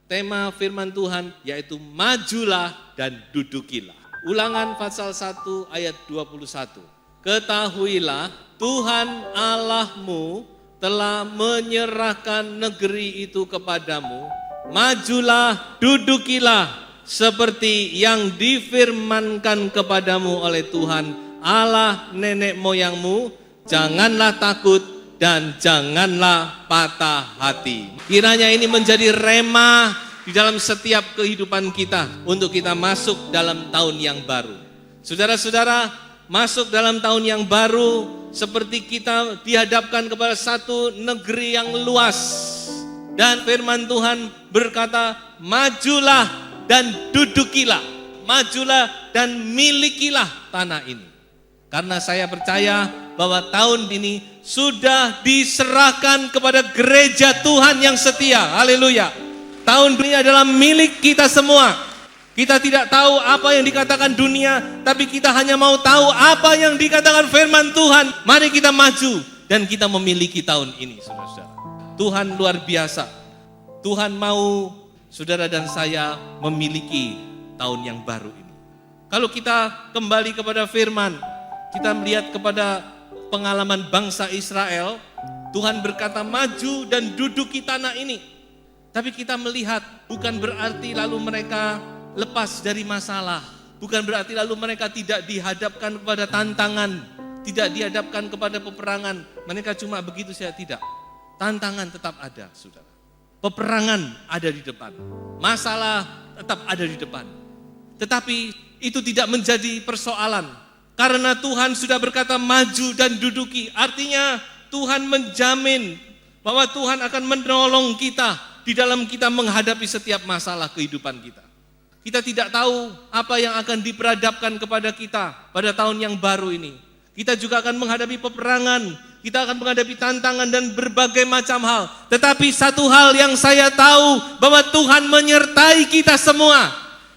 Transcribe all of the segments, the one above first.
Tema firman Tuhan yaitu majulah dan dudukilah. Ulangan pasal 1 ayat 21. Ketahuilah Tuhan Allahmu telah menyerahkan negeri itu kepadamu. Majulah, dudukilah seperti yang difirmankan kepadamu oleh Tuhan Allah nenek moyangmu. Janganlah takut dan janganlah patah hati. Kiranya ini menjadi rema di dalam setiap kehidupan kita untuk kita masuk dalam tahun yang baru. Saudara-saudara, masuk dalam tahun yang baru seperti kita dihadapkan kepada satu negeri yang luas. Dan firman Tuhan berkata, majulah dan dudukilah, majulah dan milikilah tanah ini. Karena saya percaya bahwa tahun ini sudah diserahkan kepada gereja Tuhan yang setia. Haleluya. Tahun ini adalah milik kita semua. Kita tidak tahu apa yang dikatakan dunia, tapi kita hanya mau tahu apa yang dikatakan firman Tuhan. Mari kita maju dan kita memiliki tahun ini, saudara-saudara. Tuhan luar biasa. Tuhan mau saudara dan saya memiliki tahun yang baru ini. Kalau kita kembali kepada firman, kita melihat kepada pengalaman bangsa Israel, Tuhan berkata maju dan duduki tanah ini. Tapi kita melihat bukan berarti lalu mereka lepas dari masalah. Bukan berarti lalu mereka tidak dihadapkan kepada tantangan, tidak dihadapkan kepada peperangan. Mereka cuma begitu saja, tidak. Tantangan tetap ada, saudara. Peperangan ada di depan. Masalah tetap ada di depan. Tetapi itu tidak menjadi persoalan. Karena Tuhan sudah berkata maju dan duduki. Artinya Tuhan menjamin bahwa Tuhan akan menolong kita di dalam kita menghadapi setiap masalah kehidupan kita. Kita tidak tahu apa yang akan diperhadapkan kepada kita pada tahun yang baru ini. Kita juga akan menghadapi peperangan, kita akan menghadapi tantangan dan berbagai macam hal. Tetapi satu hal yang saya tahu, bahwa Tuhan menyertai kita semua.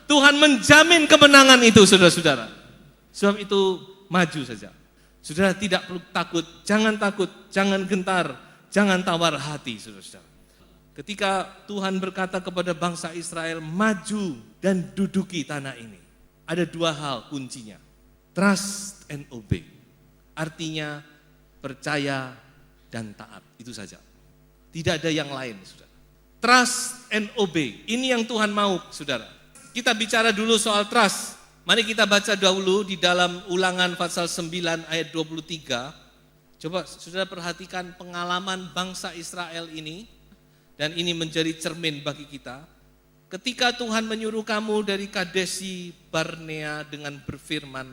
Tuhan menjamin kemenangan itu, saudara-saudara. Sebab itu maju saja. Saudara tidak perlu takut, jangan gentar, jangan tawar hati, saudara-saudara. Ketika Tuhan berkata kepada bangsa Israel, maju dan duduki tanah ini. Ada dua hal kuncinya. Trust and obey. Artinya percaya dan taat. Itu saja. Tidak ada yang lain, saudara. Trust and obey. Ini yang Tuhan mau, saudara. Kita bicara dulu soal trust. Mari kita baca dahulu di dalam Ulangan pasal 9 ayat 23. Coba saudara perhatikan pengalaman bangsa Israel ini. Dan ini menjadi cermin bagi kita. Ketika Tuhan menyuruh kamu dari Kadesi Barnea dengan berfirman,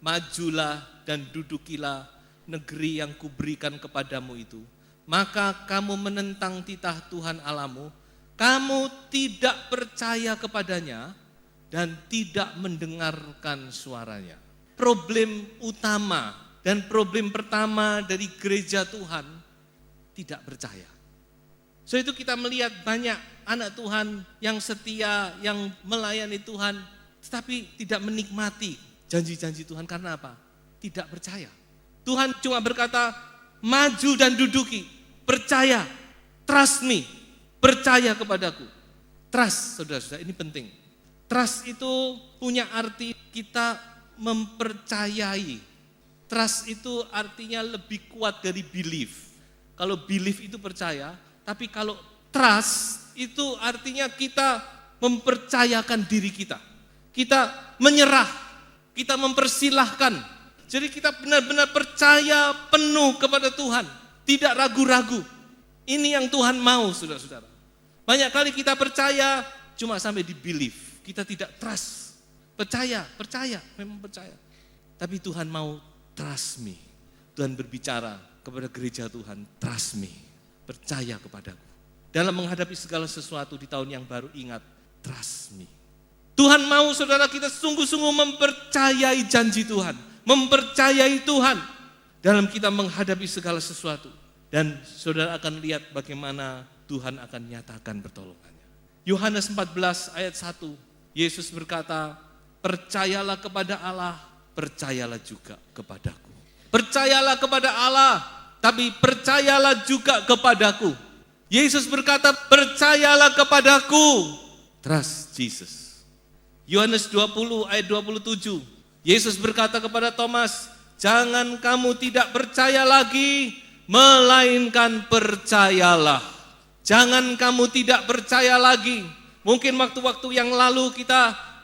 majulah dan dudukilah negeri yang kuberikan kepadamu itu. Maka kamu menentang titah Tuhan Allahmu, kamu tidak percaya kepadanya dan tidak mendengarkan suaranya. Problem utama dan problem pertama dari gereja Tuhan, tidak percaya. So itu kita melihat banyak anak Tuhan yang setia, yang melayani Tuhan, tetapi tidak menikmati janji-janji Tuhan. Karena apa? Tidak percaya. Tuhan cuma berkata, maju dan duduki, percaya, trust me, percaya kepadaku. Trust, saudara-saudara, ini penting. Trust itu punya arti kita mempercayai. Trust itu artinya lebih kuat dari belief. Kalau belief itu percaya, tapi kalau trust itu artinya kita mempercayakan diri kita. Kita menyerah, kita mempersilahkan. Jadi kita benar-benar percaya penuh kepada Tuhan. Tidak ragu-ragu. Ini yang Tuhan mau, saudara-saudara. Banyak kali kita percaya cuma sampai di belief. Kita tidak trust. Percaya, memang percaya. Tapi Tuhan mau trust me. Tuhan berbicara kepada gereja Tuhan, trust me. Percaya kepadaku. dalam menghadapi segala sesuatu di tahun yang baru, ingat, trust me. Tuhan mau saudara kita sungguh-sungguh mempercayai janji Tuhan, mempercayai Tuhan dalam kita menghadapi segala sesuatu. Dan saudara akan lihat bagaimana Tuhan akan nyatakan pertolongannya. Yohanes 14 ayat 1, Yesus berkata, percayalah kepada Allah, percayalah juga kepadaku. Percayalah kepada Allah, tapi percayalah juga kepadaku. Yesus berkata, percayalah kepadaku. Trust Jesus. Yohanes 20 ayat 27, Yesus berkata kepada Thomas, jangan kamu tidak percaya lagi, melainkan percayalah. Jangan kamu tidak percaya lagi. Mungkin waktu-waktu yang lalu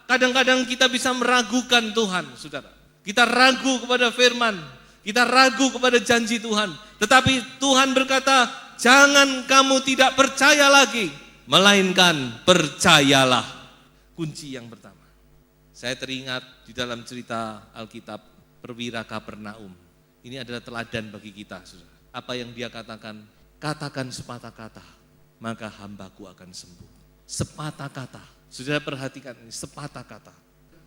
kadang-kadang kita bisa meragukan Tuhan, saudara. Kita ragu kepada firman, kita ragu kepada janji Tuhan. Tetapi Tuhan berkata, jangan kamu tidak percaya lagi, melainkan percayalah. Kunci yang pertama. Saya teringat di dalam cerita Alkitab perwira Kapernaum. Ini adalah teladan bagi kita, saudara. Apa yang dia katakan, katakan sepatah kata, maka hambaku akan sembuh. Sepatah kata, saudara perhatikan ini, sepatah kata.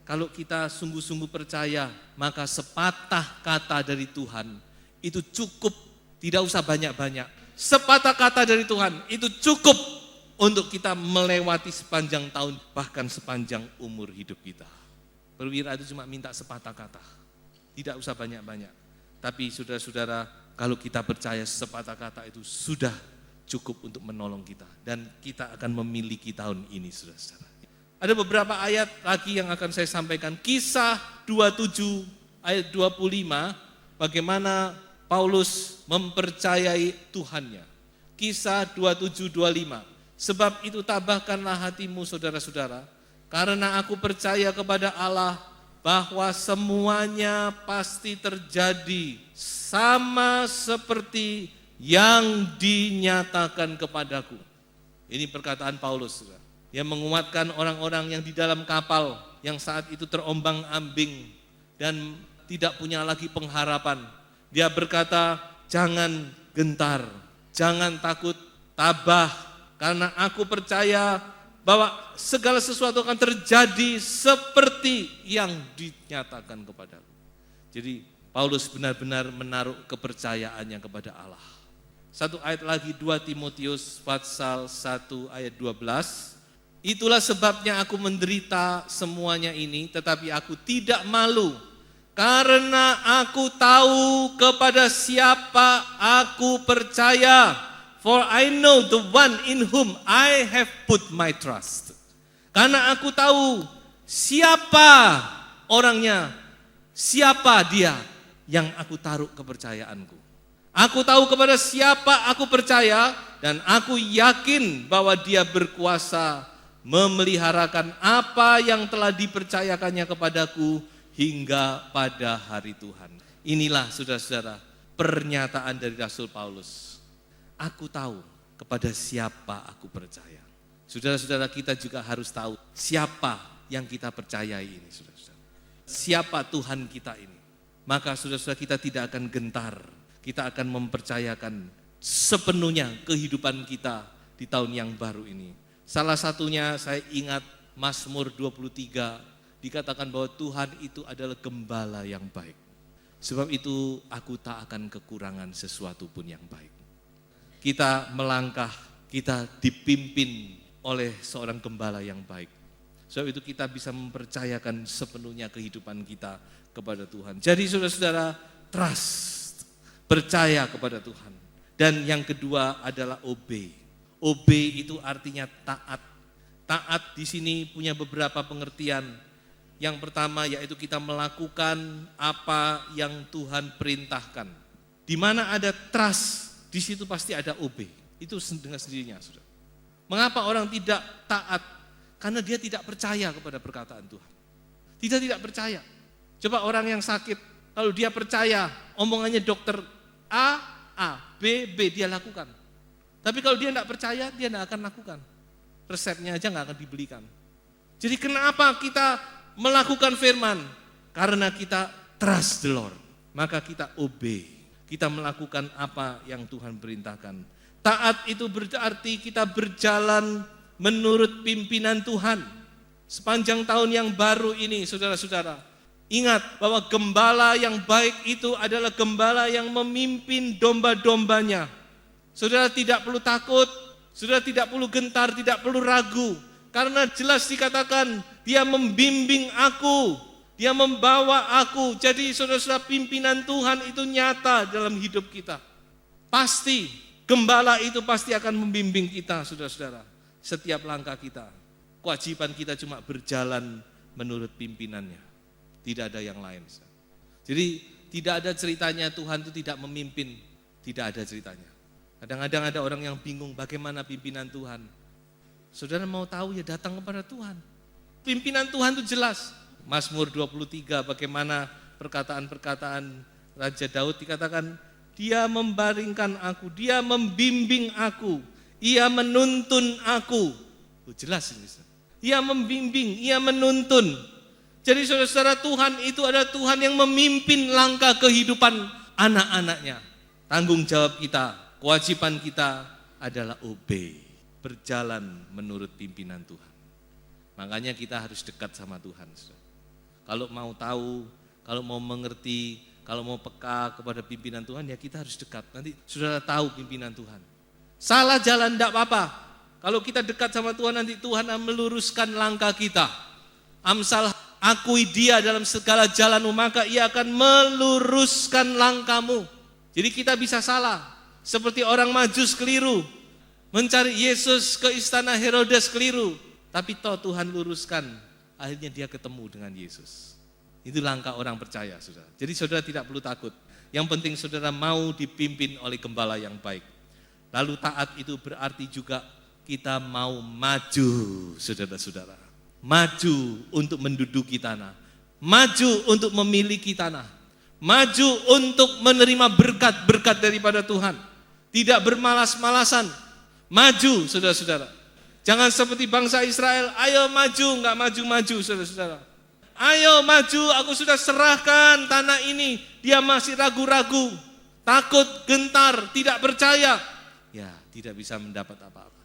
Kalau kita sungguh-sungguh percaya, maka sepatah kata dari Tuhan itu cukup, tidak usah banyak-banyak. Sepatah kata dari Tuhan itu cukup untuk kita melewati sepanjang tahun, bahkan sepanjang umur hidup kita. Perwira itu cuma minta sepatah kata, tidak usah banyak-banyak. Tapi saudara-saudara, kalau kita percaya sepatah kata itu sudah cukup untuk menolong kita. Dan kita akan memiliki tahun ini, saudara-saudara. Ada beberapa ayat lagi yang akan saya sampaikan. Kisah 27 ayat 25, bagaimana Paulus mempercayai Tuhannya. Kisah 27-25, sebab itu tabahkanlah hatimu saudara-saudara, karena aku percaya kepada Allah bahwa semuanya pasti terjadi sama seperti yang dinyatakan kepadaku. Ini perkataan Paulus, yang menguatkan orang-orang yang di dalam kapal yang saat itu terombang-ambing dan tidak punya lagi pengharapan. Dia berkata, jangan gentar, jangan takut, tabah, karena aku percaya bahwa segala sesuatu akan terjadi seperti yang dinyatakan kepadaku. Jadi Paulus benar-benar menaruh kepercayaannya kepada Allah. Satu ayat lagi, 2 Timotius pasal 1 ayat 12. Itulah sebabnya aku menderita semuanya ini, tetapi aku tidak malu, karena aku tahu kepada siapa aku percaya. For I know the one in whom I have put my trust. Karena aku tahu siapa orangnya, siapa dia yang aku taruh kepercayaanku. Aku tahu kepada siapa aku percaya, dan aku yakin bahwa dia berkuasa memeliharakan apa yang telah dipercayakannya kepadaku hingga pada hari Tuhan. Inilah saudara-saudara pernyataan dari Rasul Paulus. Aku tahu kepada siapa aku percaya. Saudara-saudara, kita juga harus tahu siapa yang kita percayai ini, saudara-saudara. Siapa Tuhan kita ini. Maka saudara-saudara, kita tidak akan gentar. Kita akan mempercayakan sepenuhnya kehidupan kita di tahun yang baru ini. Salah satunya saya ingat Mazmur 23, dikatakan bahwa Tuhan itu adalah gembala yang baik. Sebab itu aku tak akan kekurangan sesuatu pun yang baik. Kita melangkah, kita dipimpin oleh seorang gembala yang baik. Sebab itu kita bisa mempercayakan sepenuhnya kehidupan kita kepada Tuhan. Jadi saudara-saudara, trust, percaya kepada Tuhan. Dan yang kedua adalah obey. Obey itu artinya taat. Taat di sini punya beberapa pengertian. Yang pertama yaitu kita melakukan apa yang Tuhan perintahkan. Di mana ada trust, di situ pasti ada obey. Itu dengan sendirinya, saudara. Mengapa orang tidak taat? Karena dia tidak percaya kepada perkataan Tuhan. Tidak percaya. Coba orang yang sakit, kalau dia percaya, omongannya dokter A, B, dia lakukan. Tapi kalau dia tidak percaya, dia tidak akan lakukan. Resepnya aja nggak akan dibelikan. Jadi kenapa kita melakukan firman? Karena kita trust the Lord. Maka kita obey. Kita melakukan apa yang Tuhan perintahkan. Taat itu berarti kita berjalan menurut pimpinan Tuhan. Sepanjang tahun yang baru ini, saudara-saudara, ingat bahwa gembala yang baik itu adalah gembala yang memimpin domba-dombanya. Saudara tidak perlu takut, saudara tidak perlu gentar, tidak perlu ragu. Karena jelas dikatakan, dia membimbing aku, dia membawa aku. Jadi saudara-saudara, pimpinan Tuhan itu nyata dalam hidup kita. Pasti, gembala itu pasti akan membimbing kita, saudara-saudara. Setiap langkah kita. Kewajiban kita cuma berjalan menurut pimpinannya. Tidak ada yang lain. Jadi tidak ada ceritanya Tuhan itu tidak memimpin. Tidak ada ceritanya. Kadang-kadang ada orang yang bingung bagaimana pimpinan Tuhan. Saudara mau tahu ya datang kepada Tuhan. Pimpinan Tuhan itu jelas. Mazmur 23 bagaimana perkataan-perkataan Raja Daud dikatakan, dia membaringkan aku, dia membimbing aku, ia menuntun aku. Oh, jelas ini. Ia membimbing, ia menuntun. Jadi saudara-saudara, Tuhan itu adalah Tuhan yang memimpin langkah kehidupan anak-anaknya. Tanggung jawab kita, kewajiban kita adalah obey, berjalan menurut pimpinan Tuhan. Makanya kita harus dekat sama Tuhan. Kalau mau tahu, kalau mau mengerti, kalau mau peka kepada pimpinan Tuhan, ya kita harus dekat. Nanti saudara tahu pimpinan Tuhan. Salah jalan tidak apa-apa. Kalau kita dekat sama Tuhan, nanti Tuhan akan meluruskan langkah kita. Amsal, akui dia dalam segala jalanmu, maka ia akan meluruskan langkahmu. Jadi kita bisa salah. Seperti orang Majus keliru. Mencari Yesus ke istana Herodes keliru. Tapi toh Tuhan luruskan. Akhirnya dia ketemu dengan Yesus. Itu langkah orang percaya, saudara. Jadi saudara tidak perlu takut. Yang penting saudara mau dipimpin oleh gembala yang baik. Lalu taat itu berarti juga kita mau maju, saudara-saudara. Maju untuk menduduki tanah. Maju untuk memiliki tanah. Maju untuk menerima berkat-berkat daripada Tuhan. Tidak bermalas-malasan. Maju, saudara-saudara. Jangan seperti bangsa Israel, ayo maju, enggak maju-maju, saudara-saudara. Ayo maju, aku sudah serahkan tanah ini. Dia masih ragu-ragu, takut, gentar, tidak percaya. Ya, tidak bisa mendapat apa-apa.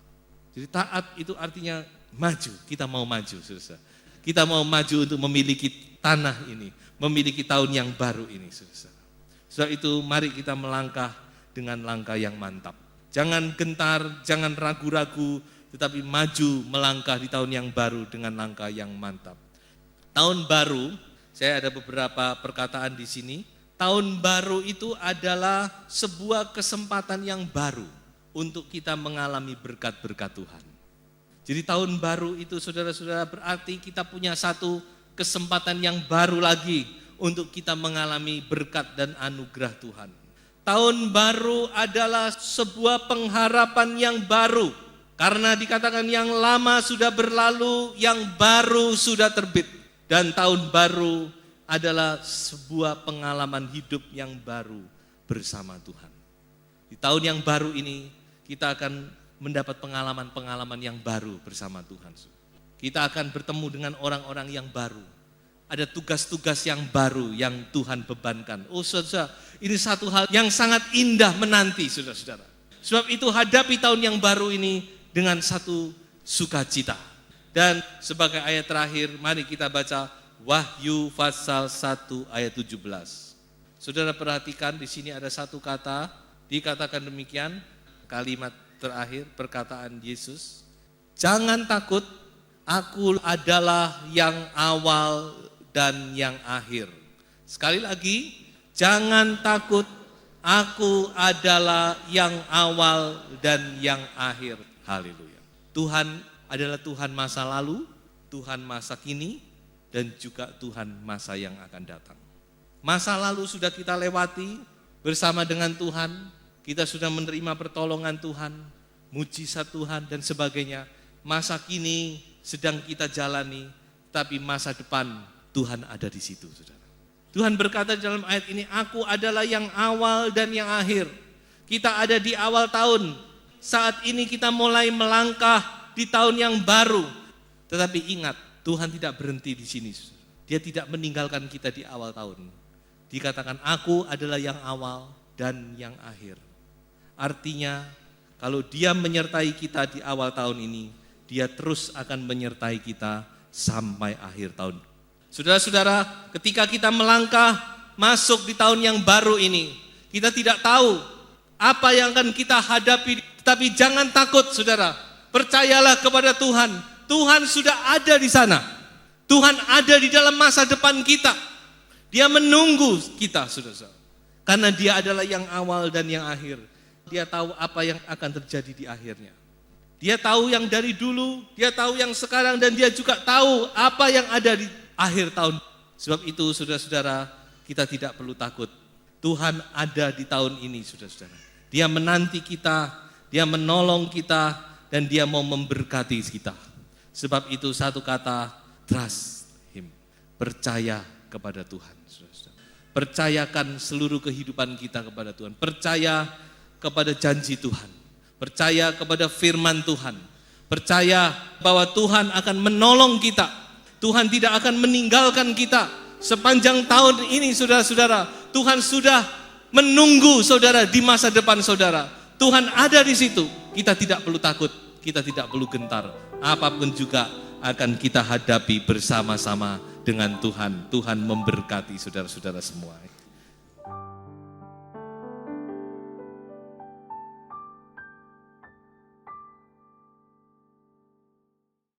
Jadi taat itu artinya maju, kita mau maju, saudara. Kita mau maju untuk memiliki tanah ini, memiliki tahun yang baru ini, saudara. Sebab itu mari kita melangkah dengan langkah yang mantap. Jangan gentar, jangan ragu-ragu, tetapi maju melangkah di tahun yang baru dengan langkah yang mantap. Tahun baru, saya ada beberapa perkataan di sini. Tahun baru itu adalah sebuah kesempatan yang baru untuk kita mengalami berkat-berkat Tuhan. Jadi tahun baru itu saudara-saudara berarti kita punya satu kesempatan yang baru lagi untuk kita mengalami berkat dan anugerah Tuhan. Tahun baru adalah sebuah pengharapan yang baru. Karena dikatakan yang lama sudah berlalu, yang baru sudah terbit. Dan tahun baru adalah sebuah pengalaman hidup yang baru bersama Tuhan. Di tahun yang baru ini, kita akan mendapat pengalaman-pengalaman yang baru bersama Tuhan. Kita akan bertemu dengan orang-orang yang baru. Ada tugas-tugas yang baru yang Tuhan bebankan. Oh saudara, ini satu hal yang sangat indah menanti saudara-saudara. Sebab itu hadapi tahun yang baru ini dengan satu sukacita. Dan sebagai ayat terakhir, mari kita baca Wahyu pasal 1 ayat 17. Saudara perhatikan di sini ada satu kata, dikatakan demikian. Kalimat terakhir perkataan Yesus, jangan takut, aku adalah yang awal dan yang akhir. Sekali lagi, jangan takut, aku adalah yang awal dan yang akhir. Haleluya. Tuhan adalah Tuhan masa lalu, Tuhan masa kini, dan juga Tuhan masa yang akan datang. Masa lalu sudah kita lewati bersama dengan Tuhan. Kita sudah menerima pertolongan Tuhan, mujizat Tuhan dan sebagainya. Masa kini sedang kita jalani, tapi masa depan Tuhan ada di situ, saudara. Tuhan berkata dalam ayat ini, aku adalah yang awal dan yang akhir. Kita ada di awal tahun. Saat ini kita mulai melangkah di tahun yang baru. Tetapi ingat, Tuhan tidak berhenti di sini. Dia tidak meninggalkan kita di awal tahun. Dikatakan, aku adalah yang awal dan yang akhir. Artinya Kalau Dia menyertai kita di awal tahun ini, Dia terus akan menyertai kita sampai akhir tahun. Saudara-saudara, ketika kita melangkah masuk di tahun yang baru ini, kita tidak tahu apa yang akan kita hadapi, tapi jangan takut saudara. Percayalah kepada Tuhan. Tuhan sudah ada di sana. Tuhan ada di dalam masa depan kita. Dia menunggu kita, saudara-saudara. Karena Dia adalah yang awal dan yang akhir. Dia tahu apa yang akan terjadi di akhirnya. Dia tahu yang dari dulu, Dia tahu yang sekarang, dan Dia juga tahu apa yang ada di akhir tahun. Sebab itu saudara-saudara, kita tidak perlu takut. Tuhan ada di tahun ini, saudara-saudara. Dia menanti kita, Dia menolong kita, dan Dia mau memberkati kita. Sebab itu satu kata, trust Him. Percaya kepada Tuhan, saudara-saudara. Percayakan seluruh kehidupan kita kepada Tuhan. Percaya kepada janji Tuhan. Percaya kepada firman Tuhan. Percaya bahwa Tuhan akan menolong kita. Tuhan tidak akan meninggalkan kita. Sepanjang tahun ini saudara-saudara, Tuhan sudah menunggu saudara di masa depan saudara. Tuhan ada di situ. Kita tidak perlu takut, kita tidak perlu gentar. Apapun juga akan kita hadapi bersama-sama dengan Tuhan. Tuhan memberkati saudara-saudara semua.